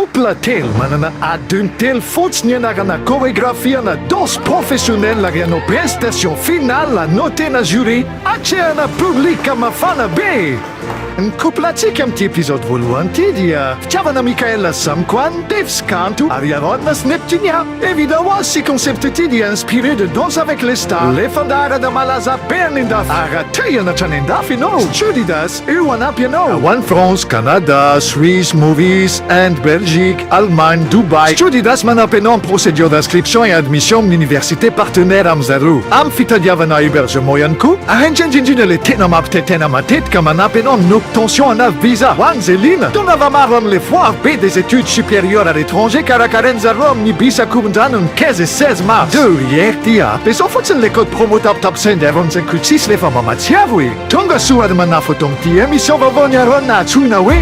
Couple tel manana adun tel fotsiny anarana chorégrafiana danse professionnelle ary anao prestation finale notena jury atrehana publika mafana be. Ny couplatsika amin'ity épisode voalohany ity dia fitiavana Michael Zamkoan, Dave Scanto ary Aaron Sneptunia. Évidemment, ce concept ity dia inspiré de Danse avec les stars. Le fandarana malaza Bernindas aratehana hatrany andafy ianao. Studidas io anampy ianao. Ho an'ny France, Canada, Suisse, Movies and Belgique, Allemagne, Dubai. Studidas manampy ianao amin'ny procédure d'inscription et admission amin'ny université partenaire amin'zareo. Amin'ny fitadiavana hébergement ihany koa. Ary indrindrindrindra le tena mampitaitena matetika manampy ianao amin'ny obtention ana visa ho an'ny Zélina. Tonava maro amin'le foire be des études supérieures à l'étranger karakarainy zareo amin'ny bis akoron-drano ny 15 et 16 mars. Derrière ty ampiasao fotsiny le code promo tapitapitsainy dia avy 56 le fa mba matsiavo e. Tonga soady manafo tong ty émission vaovao ny Aaron na antsoina hoe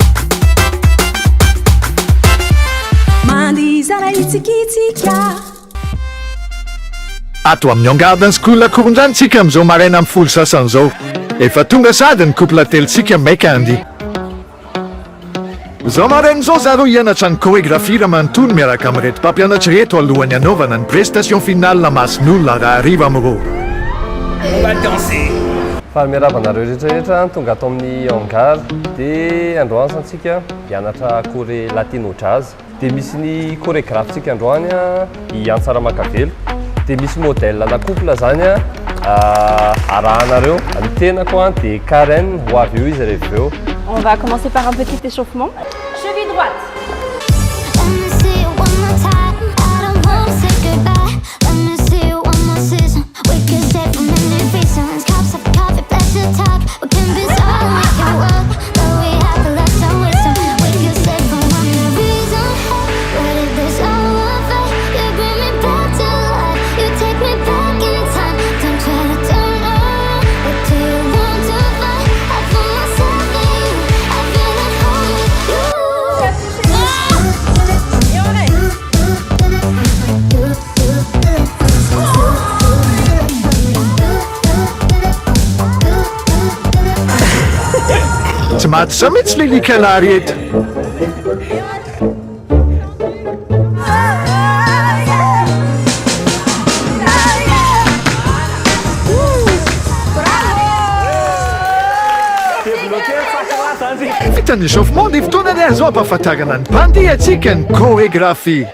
Mandizara itsikitsika. ato amin'ny Garden School akoron-drano tsika amin'izao maraina amin'ny folo sasan'izao. Efa tonga sady ny couple telitsika maika andy. Zao maraina zao zareo hianatra ny chorégraphie raha manontolo miaraka amin'reto mpampianatra reto alohany anaovana ny prestation finale masin'olona raha hariva amin'ireo. On va danser. Fahameravanareo rehetrarehetra tonga ato amin'ny hangar dia androany santsika hianatra choré latino jazz dia misy ny chorégraphe-tsika androany i Antsaramakavelo dia misy modèle na couple zany arahanareo ny tenako dia Karen ho avy eo izy rehefa eo. On va commencer par un petit échauffement. Cheville droite. Tsy maty sa mihitsy le likala rehetra. Vitan'ny échauffement dia fotoana azo ampahafantarana ny mpandeha antsika ny chorégraphie.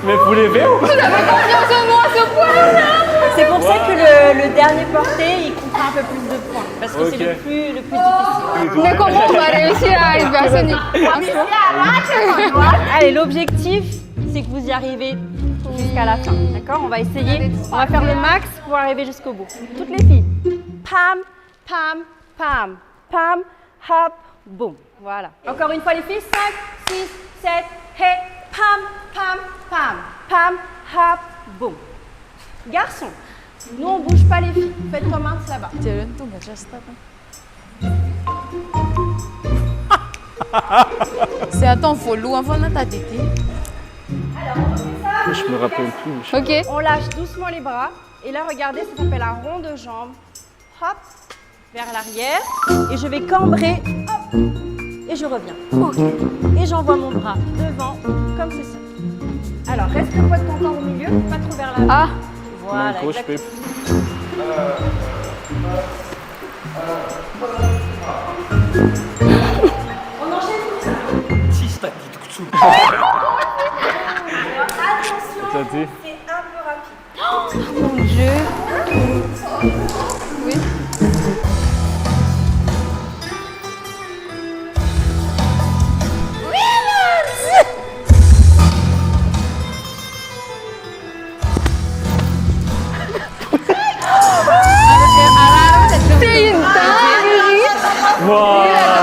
Mais vous les verrez ou pas? C'est pour ça que le dernier porté, il comprend un peu plus de points. Parce que c'est le plus difficile. Mais comment on va réussir à arriver à ce niveau? Allez, l'objectif, c'est que vous y arrivez jusqu'à la fin. D'accord? On va essayer. On va faire le max pour arriver jusqu'au bout. Toutes les filles. Pam, pam, pam, pam, hop, boum. Voilà. Encore une fois les filles. 5, 6, 7, hey. Pam, pam, pam, pam, hop, boum. Garçons, nous on bouge pas les filles. Faites comme un là-bas. C'est attends, faut louer avant ta tétée. Alors, on fait ça. Je me rappelle plus. Ok. On lâche doucement les bras. Et là, regardez, ça s'appelle un rond de jambes. Hop, vers l'arrière. Et je vais cambrer. Hop. Et je reviens. Okay. Et j'envoie mon bras devant, comme ceci. Alors, reste le poids de ton corps au milieu, pas trop vers l'avant. Ah. Voilà, exactement. On enchaîne tout ça. Чисто. Attention, Ça dit. c'est un peu rapide. Mon Dieu. Oui. C'est une dinguerie.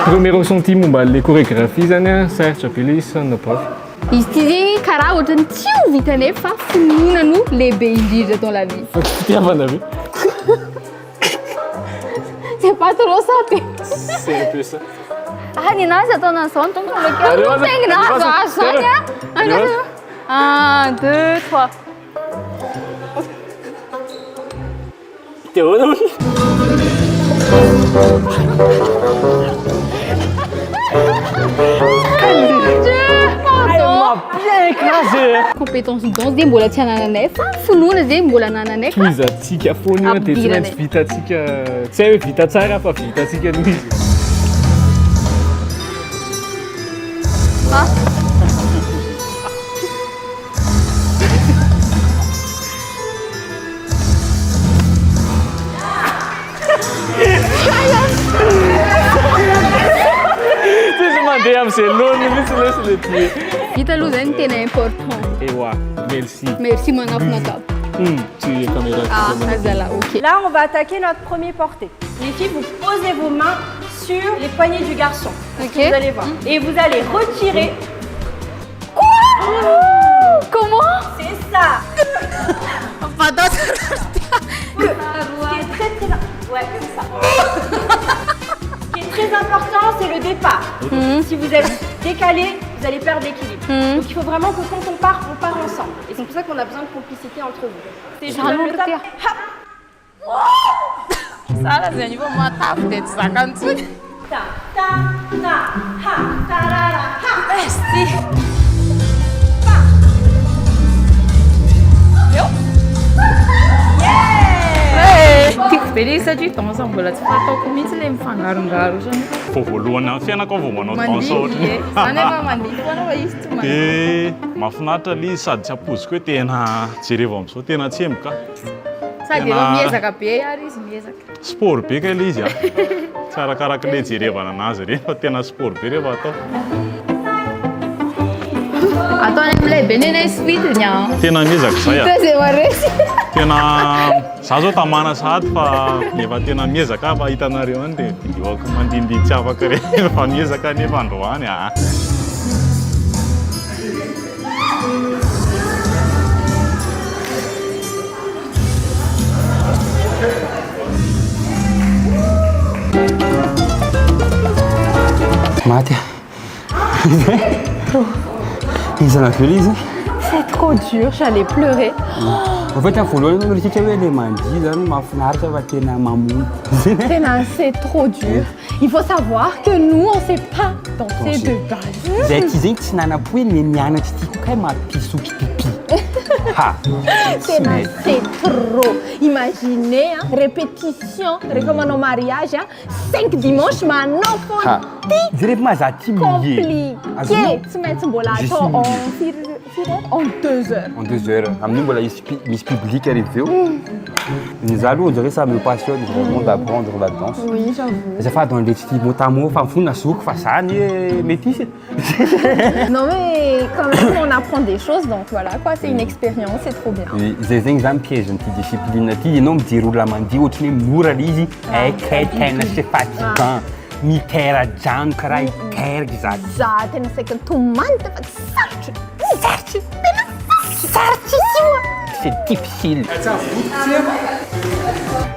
Premier ressenti momba le chorégraphie zany a sarotra be le izy no prof. Izy ity zegny karaha ohatrany tsy ho vitanay fa finoana no lehibe indrindra dans la vie. Fa fitiavana ve? C'est pas trop ça ty. C'est un peu ça. Ah, ny anazy ataona an'izao ny tompoko bakeo. Allez, vas-y. Tegna Allez, vas-y. azo zany a. Allez, vas-y. 1, 2, 3. Compétence danse dia mbola tsy anananay fa finoana zegny mbola anananay. Tohizatsika foana io dia tsy maintsy vitatsika tsy hay hoe vita tsara fa vitatsika noho izy. Tsisy mandeha amin'izay lony mihitsy lesy le ty. Vita aloha zany tena important. Ewa, merci. Merci manafina kapa. Tu es caméra. Ah, azala, ok. Là, on va attaquer notre premier porté. Les filles, vous posez vos mains sur les poignets du garçon. Ok. Vous allez voir. Et vous allez retirer. Comment? C'est ça. Ce qui est très très ouais, c'est ça. Ce qui est très important, c'est le départ. Si vous êtes décalé, vous allez perdre l'équilibre. Donc il faut vraiment que quand on part ensemble. Et c'est pour ça qu'on a besoin de complicité entre vous. C'est je vous donne le top. Hop. Sara zenye hivyo matafu de tsaka ntsuni. Ta ta ta ha ta ra ra ha. Merci. Tiako be le satria danse mbola tsy fataoko mihitsy le mifangarongaro zany. Vao voalohany amin'ny fiainako vao manao danse ohatra. Zany efa mandihy foana fa izy tsy mandihy. Dia mahafinaritra le izy sady tsy hampoziko hoe tena jereva amin'izao tena tsemboka. Sady efa miezaka be ary izy miezaka. Sport be kay le izy a. Tsy arakaraka le jerevana anazy rehefa tena sport be rehefa atao. Ataony am'lehibe nena izy fitiny a. Tena miezaka izay a. Zay maresy. Tena za zao tamana sady fa efa tena miezaka fa hitanareo any dia videoako mandindidy tsy afaka rehefa miezaka nefa androany a. Maty. Izy anavery izy. C'est trop dur, j'allais pleurer. En fait, voalohany aloha tsika hoe le mandihy zany mahafinaritra fa tena mamono. Tena, c'est trop dur. Il faut savoir que nous, on sait pas danser de base. Zay ty zegny tsy nanapoe le mianatra ty koa kay mampisoky pipi. Ha! Tena, c'est trop. Imaginez, hein, répétition, recommandons mariage, hein, 5 dimanches, mais un enfant Ha! Zay rehefa mahaza ty compliqué. Tsy maintsy mbola atao en 2 heures. En 2 heures. Amin'io mbola misy public arrivé eo. Za aloha on dirait ça me passionne vraiment d'apprendre la danse. Oui, j'avoue. Zafa dans les petits mots à mots, fa mifona zoko fa zany métis. Non mais quand même on apprend des choses donc voilà quoi, c'est une expérience, c'est trop bien. Zay zegny zany piège ty discipline ty ianao mijery olona mandihy ohatrany hoe mora le izy kay tena c'est fatigant mitera-drano karaha hiteraka zany. Za tena saika tomany fa sarotry. Sarotry. Tena sarotry. C'est difficile.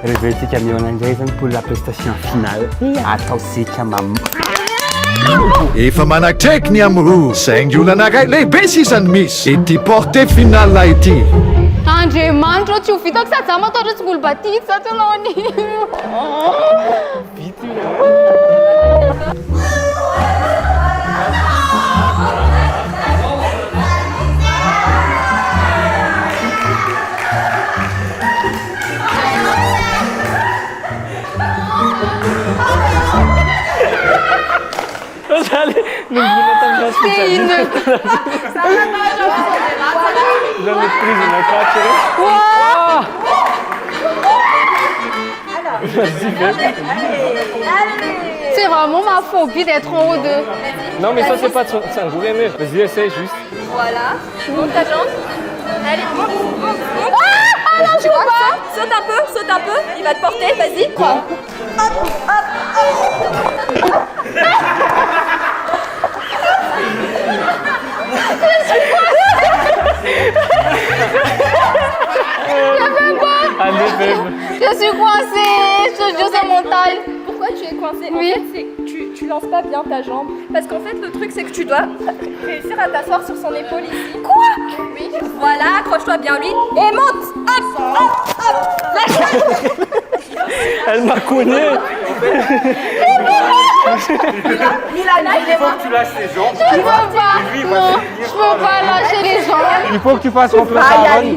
Reventsika mihaona indray zany pour la prestation finale. Ataosika Efa manakaiky ny amiro saingy olana ray lehibe sisany misy ity porté finale ity. Andriamanitra tsy ho vitako sady za mataotra tsy mbola batity za tsy anao an'iny. C'est une... Jamais prise une carte. C'est vraiment ma phobie d'être en haut de... Non, mais ça, c'est pas un gouverneur. Vas-y, essaye juste. Voilà. Monte ta jambe. Allez, monte. Ah non, je peux pas. Saute un peu. Il va te porter, vas-y. Quoi? Allez, babe. Je suis coincée. Je c'est mental. Pourquoi tu es coincé? Oui. En fait, c'est que tu lances pas bien ta jambe. Parce qu'en fait, le truc, c'est que tu dois réussir à t'asseoir sur son épaule ici. Quoi? Oui. Voilà, accroche-toi bien lui. Et monte. Hop. Elle m'a cogné. Il faut que tu lâches tes jambes. Je peux pas. Non, je peux pas lâcher les jambes. Il faut que tu fasses confiance à Aaron.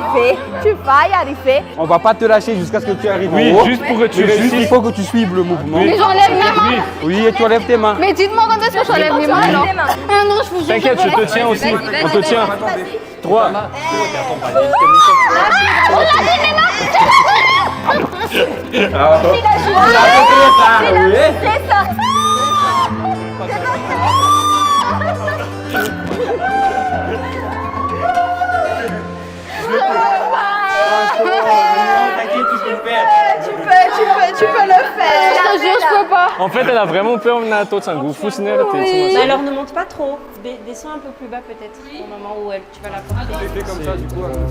Tu vas y arriver. On va pas te lâcher jusqu'à ce que tu arrives Oui, en haut. juste pour que tu Mais juste, réussisses. il faut que tu suives le mouvement. Mais j'enlève mes mains. Oui, et tu enlèves tes mains. Mais dites-moi quand est-ce que j'enlève mes mains alors. Ah non, je vous jure. T'inquiète, je te tiens aussi. On te tient. 3. C'est ça. Tu peux le faire. Je te jure, je peux pas. En fait, elle a vraiment peur de tot sang goût. Mais alors ne monte pas trop. Descends un peu plus bas peut-être au moment où tu vas la porter.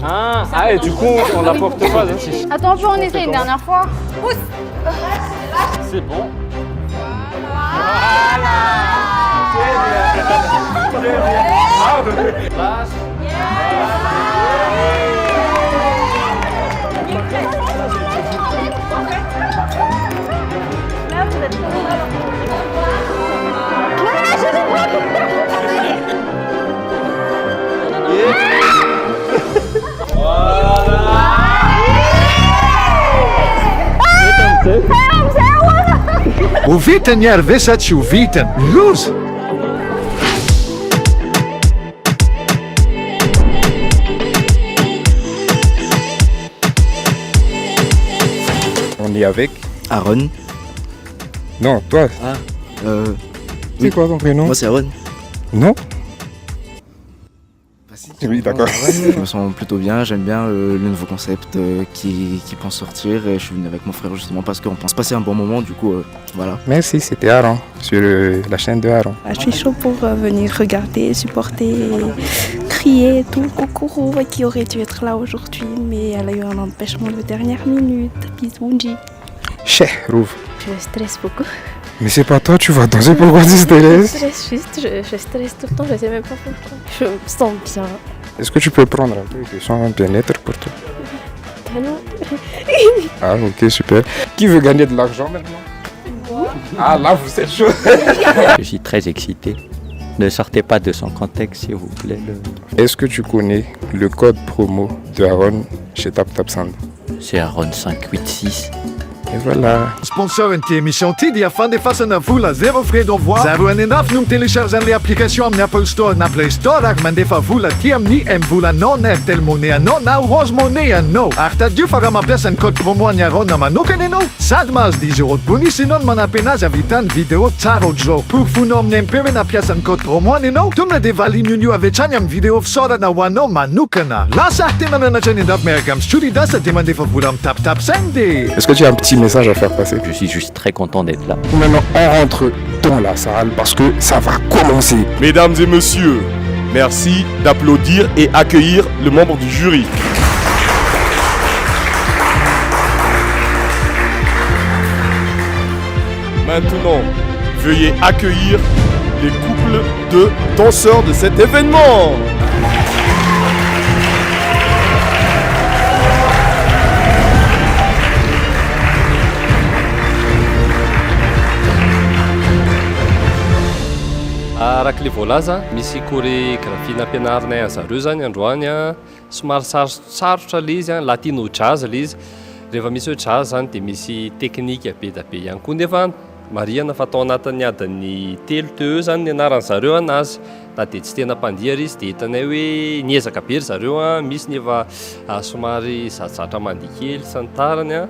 Ah, et du coup, on la porte pas. Hein. Attends, on peut en essayer une dernière fois. C'est bon. Là, vous êtes trop mal. Uwitan jarwesa ci uwitan. Luz! On est avec Aaron. Non, toi. C'est quoi ton prénom? Moi c'est Aaron. Non. Oui, d'accord. Je me sens plutôt bien, j'aime bien le nouveau concept qui pense sortir et je suis venu avec mon frère justement parce qu'on pense passer un bon moment, du coup voilà. Merci, c'était Aaron, sur la chaîne de Aaron. Je suis chaud pour venir regarder, supporter, crier, tout. Coucou qui aurait dû être là aujourd'hui, mais elle a eu un empêchement de dernière minute. Bisous, Nji. Cher, Rouv. Je stresse beaucoup. Mais c'est pas toi, tu vas danser pourquoi tu Je stresses? stresse juste, je stresse tout le temps, je sais même pas pourquoi. Je me sens bien. Est-ce que tu peux prendre un peu de son bien-être pour toi? Non. Ah, ok, super. Qui veut gagner de l'argent maintenant? Ah, là, vous êtes chaud. Je suis très excité. Ne sortez pas de son contexte, s'il vous plaît. Est-ce que tu connais le code promo de Aaron chez TapTapSand? C'est Aaron 586. Et voilà. Sponsor în emisión Tidia fan de faça na vula zero frais d'envoi. Zero en enaf num telechargeant l'application na Apple Store na Play Store ar mandefa vula tiam ni em vula non Airtel Monea no na Orange Monea no. Arta diu fara mampiasa ny code promo any Aaron na manokana ianao. Sady mahazo 10 € de bonus ianao no manampy anazy avitan'ny vidéo tsara ohatr'izao. Pofonao amin'ny MPR nampiasa ny code promo any ianao. Tonga de valin'io avy hatrany amin'ny vidéo fisaorana ho anao manokana. Lasa tena nanatra ny andafy miaraka amin'ny Stolidasa de mandefa vola amin'ny TapTapSend de. Est-ce que tu as un petit message à faire passer? Je suis juste très content d'être là. Maintenant, on rentre dans la salle parce que ça va commencer. Mesdames et messieurs, merci d'applaudir et accueillir le membre du jury. Maintenant, veuillez accueillir les couples de danseurs de cet événement. Araka le voalaza, misy chorégraphie nampianarinay an zareo zany androany a, somary sarotra le izy a, latino jazz le izy. Rehefa misy hoe jazz zany dia misy teknika be da be ihany koa nefa marihana fa tao anatin'ny adiny 3 teo zany ny anaran'ny zareo anazy na dia tsy tena mpandiary izy dia hitanay hoe niezaka be ry zareo a misy ny efa somary zatratra mandiha kely sy ny tarany a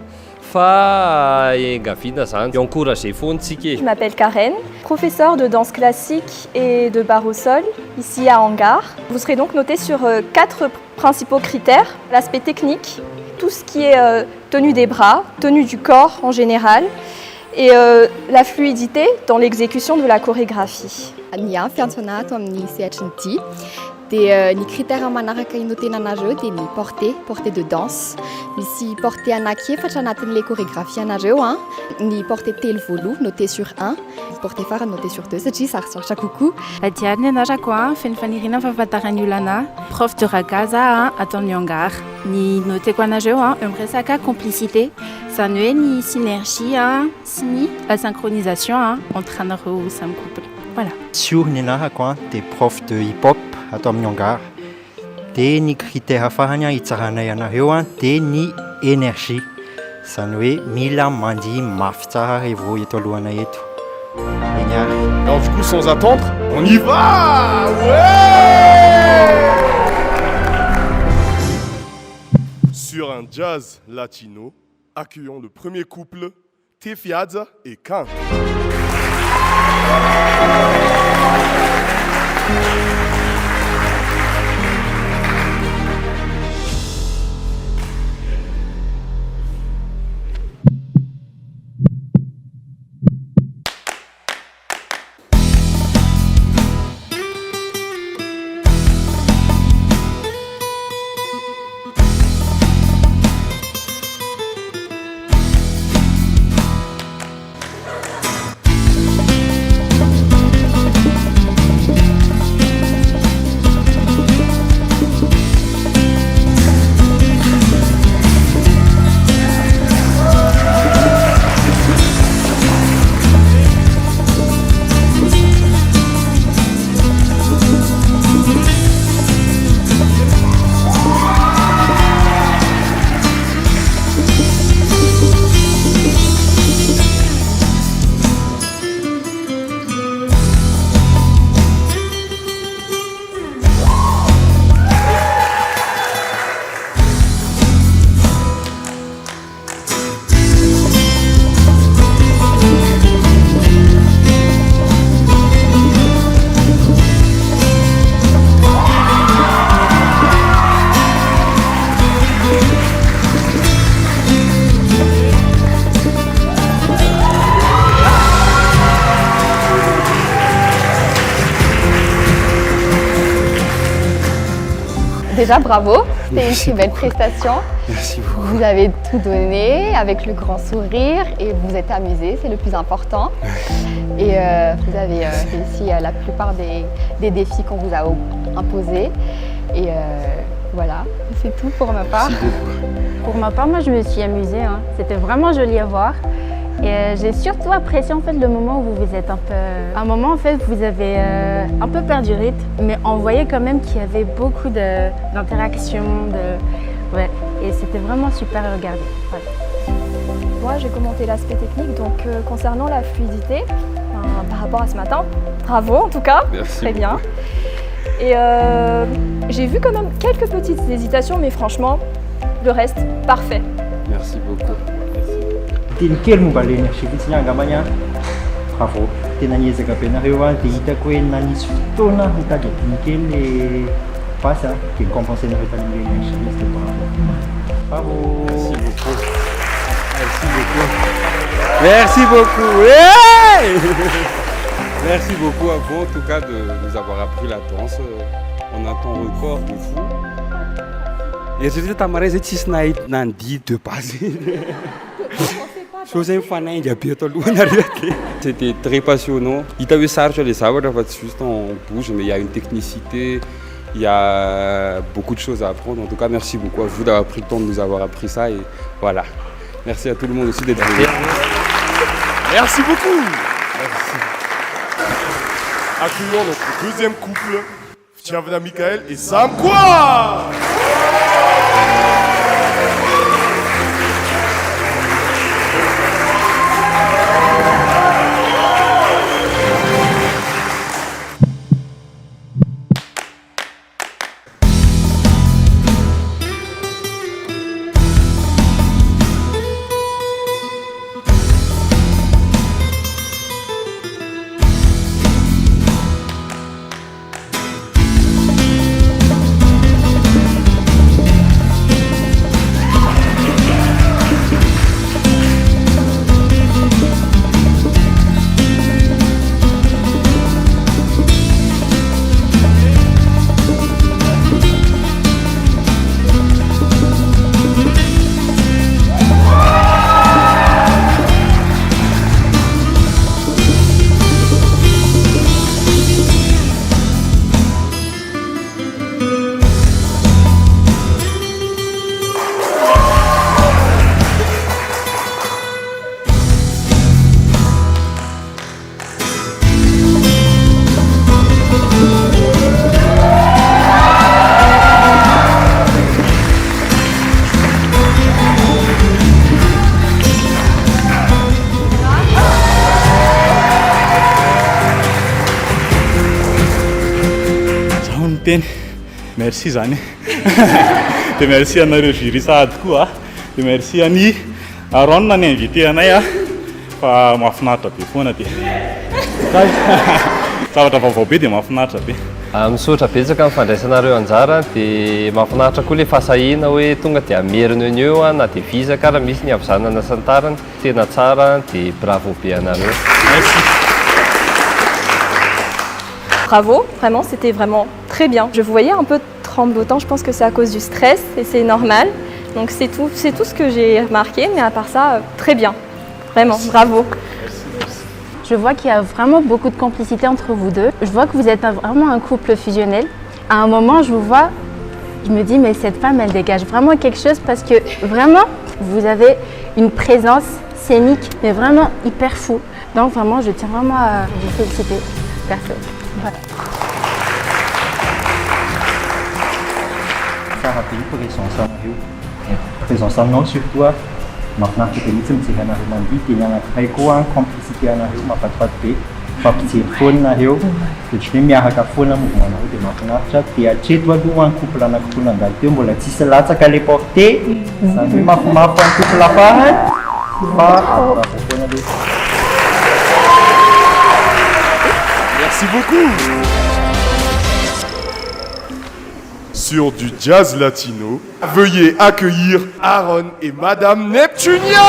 fa engaviana zany encouragé foantsika. Je m'appelle Karen, professeure de danse classique et de barre au sol ici à Hangar. Vous serez donc noté sur 4 principaux critères: l'aspect technique, tout ce qui est tenue des bras, tenue du corps en général, et la fluidité dans l'exécution de la chorégraphie. Ny fiantsona ato amin'ny CHNT dia ny critère manaraka inotena anareo dia ny portée de danse. Misy portée anankiefatra anatin'ilay chorégraphie anareo a. Ny portée telo voaloha noté sur 1, portée farany noté sur 2 satria sarosarotra kokoa. Adiary ny anarako a, feno faniriana fahafantarany olana, prof de ragaza ataon'ny Hangar. Ny noteko anareo a, eo miresaka complicité, zany hoe ny synergie sy ny la synchronisation entre anareo samy couple. Voilà. Sur ny anarako dia prof de hip-hop atao amin'ny Hangar. Dia ny critère farany hitsaranay anareo dia ny énergie. Zany hoe mila mandihy mafy tsara rehefa eto alohanay eto. Alors du coup, sans attendre, on y va! Ouais! Sur un jazz latino, accueillons le premier couple, Tefiadza et Kant. Déjà, bravo, c'était une très belle prestation. Merci beaucoup. Vous avez tout donné avec le grand sourire et vous êtes amusé, c'est le plus important. Et vous avez réussi la plupart des défis qu'on vous a imposés. Et voilà, c'est tout pour ma part. Pour ma part, moi je me suis amusée, c'était vraiment joli à voir. Et j'ai surtout apprécié en fait le moment où vous vous êtes un peu... À un moment en fait vous avez un peu perdu le rythme, mais on voyait quand même qu'il y avait beaucoup d'interactions, ouais, et c'était vraiment super à regarder. Voilà. Moi j'ai commenté l'aspect technique, donc concernant la fluidité, par rapport à ce matin, bravo en tout cas, merci très bien. Et j'ai vu quand même quelques petites hésitations, mais franchement, le reste, parfait. Merci beaucoup. Dia ny kely momba ilay énergie fotsiny angamany bravo, tena niezaka be nareo dia hitako hoe na nisy fotoana mitady adiny kely le basy dia compenser nareo tany amin'ilay énergie izy dia bravo. Merci beaucoup. Merci beaucoup. Merci beaucoup. Ouais. Merci beaucoup à vous en tout cas de nous avoir appris la danse en un temps record de fou. Eritrereto tamaray zay tsisy nandihy de base. C'était très passionnant. Il t'avait sarge les savoirs, juste on bouge, mais il y a une technicité, il y a beaucoup de choses à apprendre. En tout cas, merci beaucoup à vous d'avoir pris le temps de nous avoir appris ça. Et voilà. Merci à tout le monde aussi d'être venu. Merci beaucoup. Merci. Accueillons notre deuxième couple, Tiavna Michael et Sam Kwa. miteny merci zany dia merci anareo jury sahady koa dia merci any Aron ny invité anay fa mahafinaritra be foana dia zavatra vaovao be dia mahafinaritra be. Misaotra betsaka amin'ny fandraisanareo anjara dia mahafinaritra koa ilay fahasahiana hoe tonga dia amerina eo na dia vizaka raha misy ny avizanana santarany tena tsara dia bravo be anareo. Bravo, vraiment, c'était vraiment très bien. Je vous voyais un peu tremblotant, je pense que c'est à cause du stress et c'est normal. Donc c'est tout ce que j'ai remarqué, mais à part ça, très bien. Vraiment, bravo. Je vois qu'il y a vraiment beaucoup de complicité entre vous deux. Je vois que vous êtes vraiment un couple fusionnel. À un moment, je vous vois, je me dis, mais cette femme, elle dégage vraiment quelque chose parce que vraiment, vous avez une présence scénique, mais vraiment hyper fou. Donc vraiment, je tiens vraiment à vous féliciter, perso. Voilà. Ça rappelle présence non sur toi. Maintenant, tu peux me dire que tu as une complicité, tu phone na eo dia tsy hoe miaraka foana mouvement dia mahafinaritra dia hatreto aloha couple anankiroa nandalo teo mbola tsisy latsaka le porté zany hoe mafimafy any couple afara fa bravo foana aloha. Merci beaucoup. Sur du jazz latino, veuillez accueillir Aaron et Madame Neptunia.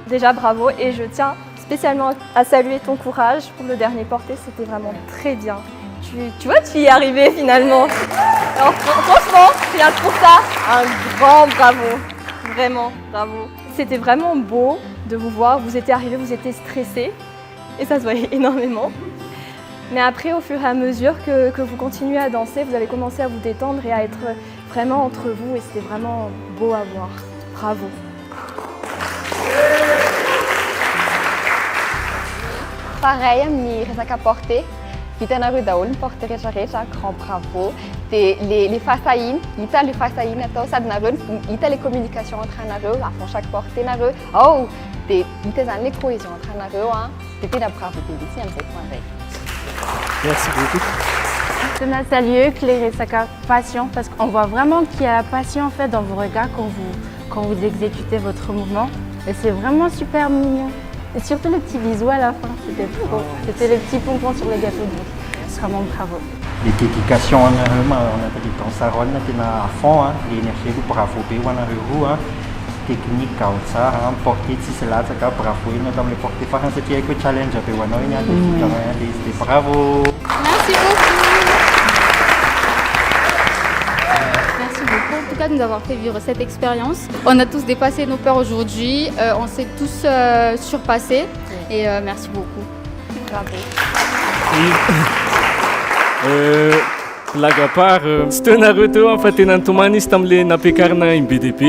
Déjà bravo et je tiens spécialement à saluer ton courage pour le dernier porté, c'était vraiment très bien. Tu vois, tu y es arrivé finalement. Alors franchement, rien pour ça, un grand bravo, vraiment bravo. C'était vraiment beau de vous voir, vous étiez arrivé, vous étiez stressé et ça se voyait énormément. Mais après, au fur et à mesure que vous continuez à danser, vous allez commencer à vous détendre et à être vraiment entre vous et c'était vraiment beau à voir. Bravo. Pareil, amin'ny resaka porté, vitanareo daholo ny porté rehetrarehetra, grand bravo. Dia les fasainy, hita le fasainy atao sady nareo hita les communications entre anareo avant chaque porté nareo. Oh, dia hita zany les cohésion entre anareo dia tena bravo be mihitsy amin'izay point zay. Merci beaucoup. Je tenais à saluer Claire et sa passion parce qu'on voit vraiment qu'il y a la passion en fait dans vos regards quand vous exécutez votre mouvement et c'est vraiment super mignon. Et surtout le petit bisou à la fin, c'était trop. C'était les petits pompons sur le gâteau de bouffe. Vraiment bravo. Les dédications on a dit dans Saron, on a à fond, l'énergie, bravo be on a technique comme ça, porter si c'est là, ça bravo, on a le porter faire un petit challenge be on a bravo. Merci beaucoup. Merci beaucoup en tout cas de nous avoir fait vivre cette expérience. On a tous dépassé nos peurs aujourd'hui, on s'est tous surpassés et merci beaucoup. Bravo. Blague à part, tsy teo nareo teo fa tena nitomany izy tam'le nampiakarina IMBDP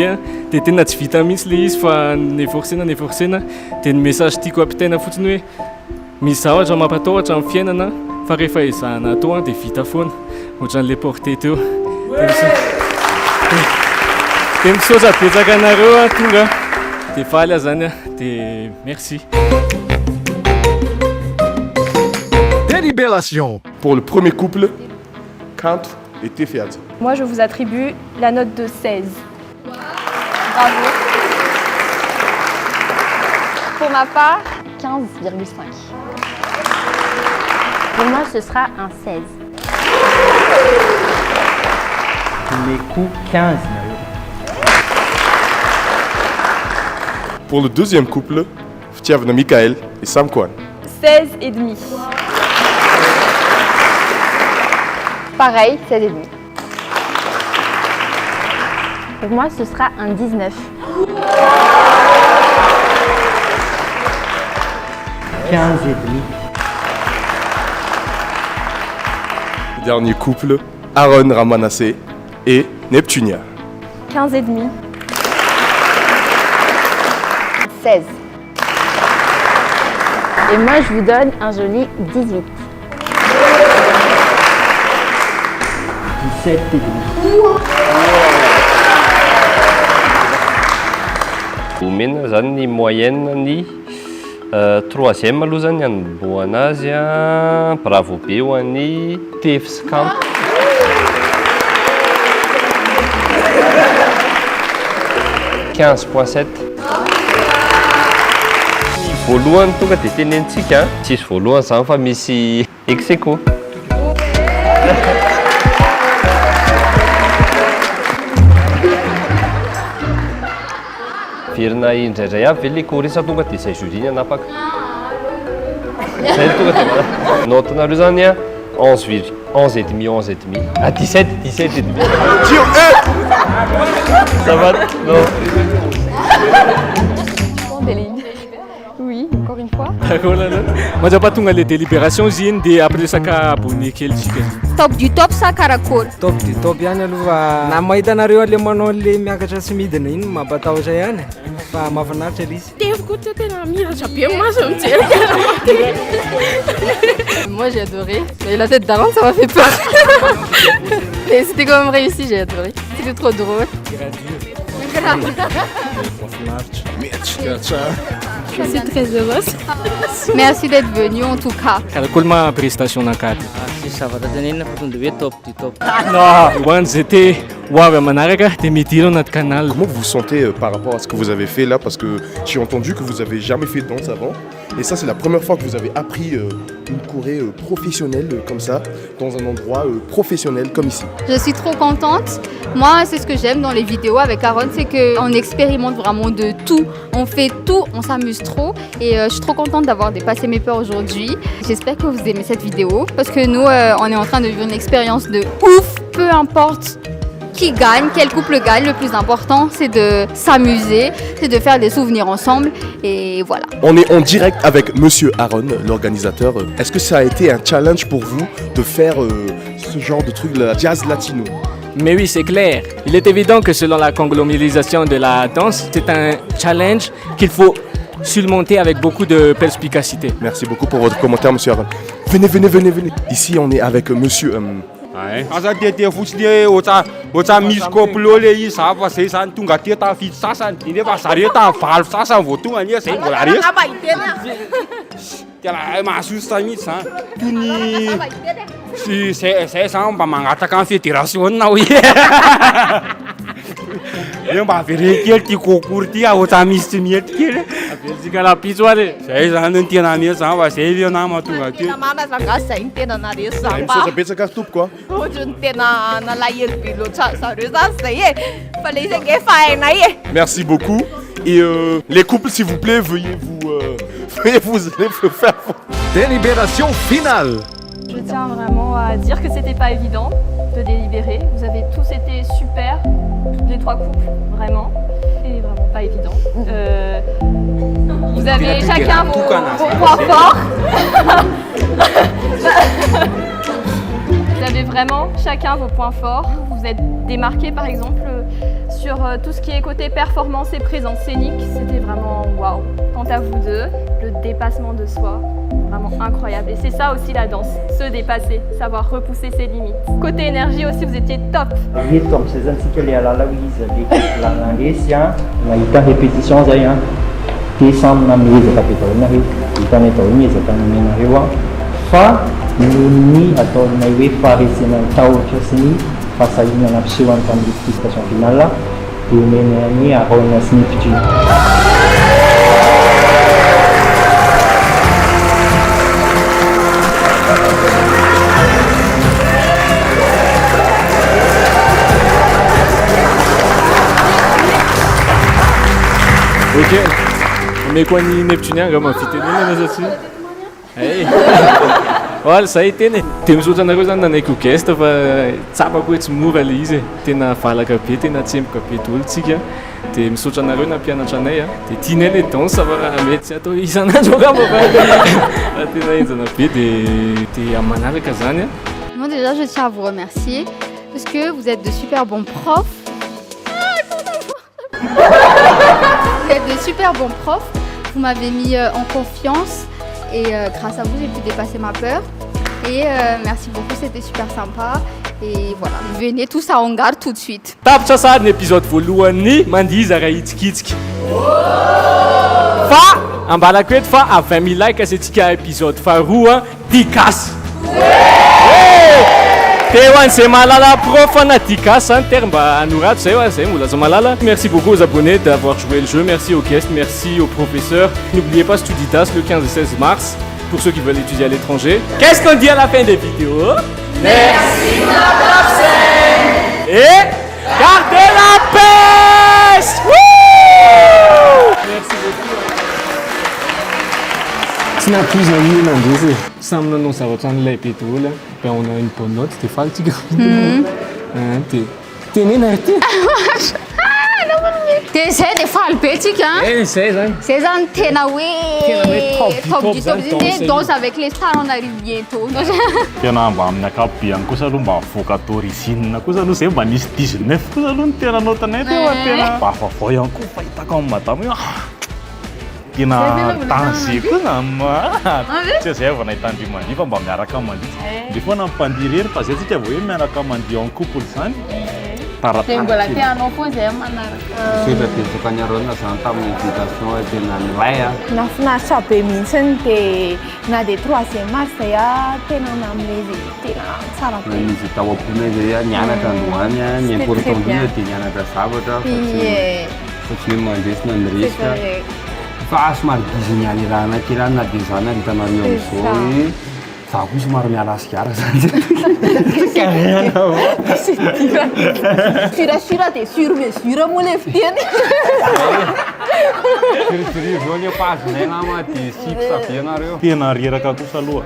dia tena tsy vita mihitsy le izy fa neforsena dia ny message tiako ampitaina fotsiny hoe misy zavatra mampatahotra amin'ny fiainana fa rehefa ezahana atao dia vita foana ohatran'le porté teo dia misaotra betsaka anareo tonga dia faly aho zany dia merci. Délibération. Pour le premier couple, Kantre et Tefeadzi. Moi, je vous attribue la note de 16. Bravo. Pour ma part, 15,5. Pour moi, ce sera un 16. Les coups 15. Pour le deuxième couple, Ftiavna Michael et Sam Kwan. 16,5. Pareil, 16,5. Pour moi, ce sera un 19. 15,5. Dernier couple, Aaron Ramanassé et Neptunia. 15,5. 16. Et moi, je vous donne un joli 18. 17,5. Omena zany ny moyenne ny troisième aloha zany anomboana azy bravo be ho an'ny Tefy sy Kanto. « 15,7. Voalohany tonga dia tenentsika tsisy voalohany zany fa misy ex-aequo. Verina indraindray avy ve le korisa tonga dia izay jury ny anapaka. Zay tonga dia notenareo zany 11,5, 11,5. Ah 17,5. Ça va? Non. Oui, encore une fois. Mazapa tonga le délibération izy iny dia ampiresaka abonné kelitsika. Top du top sa karakory? Top du top ihany aloha na mahita anareo le manao le miakatra sy midina iny mampatahotra ihany fa mahafinaritra ilay izy. Teviko teo tena miratra be maso mijery. Moi j'ai adoré. Et la tête d'Aaron ça m'a fait peur. Mais c'était quand même réussi, j'ai adoré. C'était trop drôle. Je suis très heureuse. Merci d'être venu en tout cas. Karakory ma prestation nakady. Ça va donner tonga hoe top du top. Non, hoany zay te ho avy manaraka dia midira anaty canal. Comment vous vous sentez par rapport à ce que vous avez fait là? Parce que j'ai entendu que vous avez jamais fait de danse avant. Et ça, c'est la première fois que vous avez appris une choré professionnelle comme ça, dans un endroit professionnel comme ici. Je suis trop contente. Moi, c'est ce que j'aime dans les vidéos avec Aaron, c'est qu'on expérimente vraiment de tout. On fait tout, on s'amuse trop. Et je suis trop contente d'avoir dépassé mes peurs aujourd'hui. J'espère que vous aimez cette vidéo parce que nous, on est en train de vivre une expérience de ouf. Peu importe qui gagne, quel couple gagne, le plus important, c'est de s'amuser, c'est de faire des souvenirs ensemble. Et voilà. On est en direct avec Monsieur Aaron, l'organisateur. Est-ce que ça a été un challenge pour vous de faire ce genre de truc, la jazz latino? Mais oui, c'est clair. Il est évident que selon la conglomérisation de la danse, c'est un challenge qu'il faut surmonter avec beaucoup de perspicacité. Merci beaucoup pour votre commentaire, Monsieur Aaron. Venez. Ici, on est avec Monsieur... Asa tete fotsiny ohatsa misy koplo le izy za fa zay zany tonga ty tafity sasany nefa zareo tavalo sasany vao tonga nia zay mbola resy tena mahasosa mihitsy zany toy ny zay zany mba magnataka amin'ny fédération na hoe eo mba avereny kely ty concours ty ohatsa misy tsy mety kely averitsika lapitso ary zay zany ny tena mety zany fa zay ve nama tonga ty Manazanga zay ny tena naresy zany misazabetsaka tompoko ohatra ny tena nalahelo be loatra zareo zany zay e fa le izy ange fa hainay e. Merci beaucoup. Et les couples, s'il vous plaît, veuillez vous faire... Délibération finale. Je tiens vraiment à dire que c'était pas évident de délibérer. Vous avez tous été super, les trois couples, vraiment. C'est vraiment pas évident. Vous avez chacun vos points forts. Vous avez vraiment Vraiment, chacun vos points forts. Vous êtes démarqués par exemple sur tout ce qui est côté performance et présence scénique. C'était vraiment waouh. Quant à vous deux, le dépassement de soi, vraiment incroyable. Et c'est ça aussi la danse, se dépasser, savoir repousser ses limites. Côté énergie aussi, vous étiez top. Eto amin'izay le alalao izy aleky lalanresy a nahita répétition zay a de samina miezaka be daholo nareo hitanay daholo miezaka nomenareo a fa nohony ataonay hoe faharesena ny tahotra sy ny fahasahinana mpisehoany tamin'ny prestation finale dia omenay ny araona sy ny fidrina. Ok, omeko an'ny neptunianga mavitenena na satria Voilà, ça a été né. Dia misaotra anareo zany nanaiky ho guest fa tsapako hoe tsy mora le izy tena valaka be tena tsemboka be daholo tsika dia misaotra anareo nampianatra anay dia tianay le danse fa mety tsy atao isan'andro angamba fa tena enjana be dia amin'ny manaraka zany. Moi déjà je tiens à vous remercier parce que vous êtes de super bons profs. Vous êtes de super bons profs, vous m'avez mis en confiance et grâce à vous j'ai pu dépasser ma peur et merci beaucoup, c'était super sympa et voilà, venez tous à Hangar tout de suite. Tapitra sady ny épisode voalohany mandiza raha hitsikitsika fa ambalako eto fa à 20 000 likes asetsika épisode faharoa dikasy teo an'izay mahalala prof na dikasy zany terme mba anorato zay mbola aza malala. Merci beaucoup aux abonnés d'avoir joué le jeu, merci aux guests, merci aux professeurs. N'oubliez pas Studitas le 15 et 16 mars pour ceux qui veulent étudier à l'étranger. Qu'est-ce qu'on dit à la fin des vidéos? Merci notre scène et gardez la paix. Merci beaucoup. Tsy nampiza ino andresy samy nanao zavatra an'ilay be daholo mba on a une bonne note dia falitsika dia tenena ary ty dia zay dia faly be tsika zay zany zay zany tena hoe top du top zany danse avec les stars on arrive bientôt. Tena mba amin'ny akapobeany kosa aloha mba avoaka d'origine kosa aloha zay mba nisy 19 kosa aloha ny tena notanay teo tena mba vaovao ihany koa fahitako amin'ny madamo io tena danger kosa tsy zay vao nahitandrio mandihy fa mba miaraka mandihy dia foana mimpandihy fa zay tsika vao hoe miaraka mandihy en couple zany dia mbola tianao foana zay manaraka Sendra tezaka ny arona zany tamin'ny invitation tena milay a nafinaritra be mihitsiny dia na dia 3e mars zay a tena namile zay tena tsara be izy tao am-pona zay a nianatra androany a ny important dia nianatra zavatra fa tsy hoe mandresina ny resika fa somary bizignaly rahana kely na dia zany ary hitanareo amin'izao za koa somary miala asigara zany sirasira dia sur mesure moa le fiteny firy zao ny pazinay nama dia sipsa anareo tena reraka kosa aloha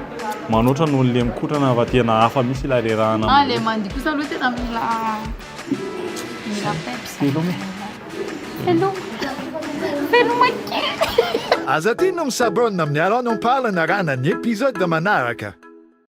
manoatra noho le mikotrana fa tena hafa misy la rerahana le mandihy kosa aloha tena mila peps hello Aza ty no misabona amin'ny alao no parle na raha na ny épisode de manaraka.